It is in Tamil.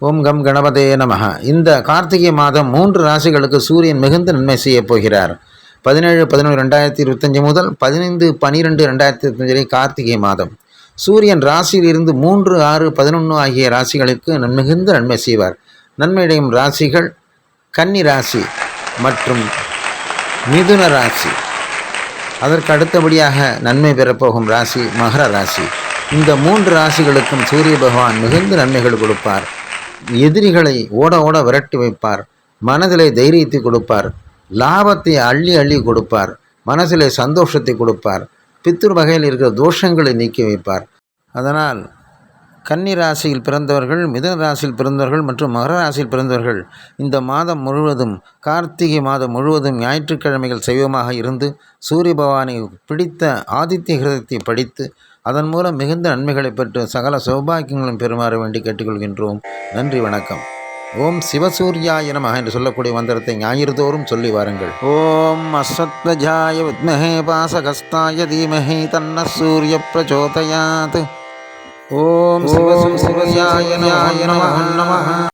ஓம் கம் கணபதே நமஹ. இந்த கார்த்திகை மாதம் 3 ராசிகளுக்கு சூரியன் மிகுந்த நன்மை செய்ய போகிறார். 17-11-2025 முதல் 15-12-2025 வரை கார்த்திகை மாதம். சூரியன் ராசியில் இருந்து 3, 6, 11 ஆகிய ராசிகளுக்கு மிகுந்த நன்மை செய்வார். நன்மையடையும் ராசிகள் கன்னி ராசி மற்றும் மிதுன ராசி. அதற்கு அடுத்தபடியாக நன்மை பெறப்போகும் ராசி மகர ராசி. இந்த 3 ராசிகளுக்கும் சூரிய பகவான் மிகுந்த நன்மைகள் கொடுப்பார். எதிரிகளை ஓட ஓட விரட்டி வைப்பார். மனதிலே தைரியத்தை கொடுப்பார். லாபத்தை அள்ளி அள்ளி கொடுப்பார். மனதிலே சந்தோஷத்தை கொடுப்பார். பித்ரு வகையில் இருக்கிற தோஷங்களை நீக்கி வைப்பார். அதனால் கன்னி ராசியில் பிறந்தவர்கள், மிதுன ராசியில் பிறந்தவர்கள் மற்றும் மகர ராசியில் பிறந்தவர்கள் இந்த மாதம் முழுவதும், கார்த்திகை மாதம் முழுவதும் ஞாயிற்றுக்கிழமைகள் சைவமாக இருந்து சூரிய பகவானை பிடித்த ஆதித்ய கிரகத்தை படித்து அதன் மூலம் மிகுந்த நன்மைகளை பெற்று சகல சௌபாக்கியங்களும் பெறுமாற வேண்டி கேட்டுக்கொள்கின்றோம். நன்றி, வணக்கம். ஓம் சிவசூர்யாய நமஹ என்று சொல்லக்கூடிய மந்திரத்தை ஞாயிறு தோறும் சொல்லி வாருங்கள். ஓம் அஸ்வத்வஜாய வித்மஹே பாசகஸ்தாய தீமஹி தன்ன சூரிய பிரச்சோதயாத். ஓம் சிவசூர்யாய நமஹ.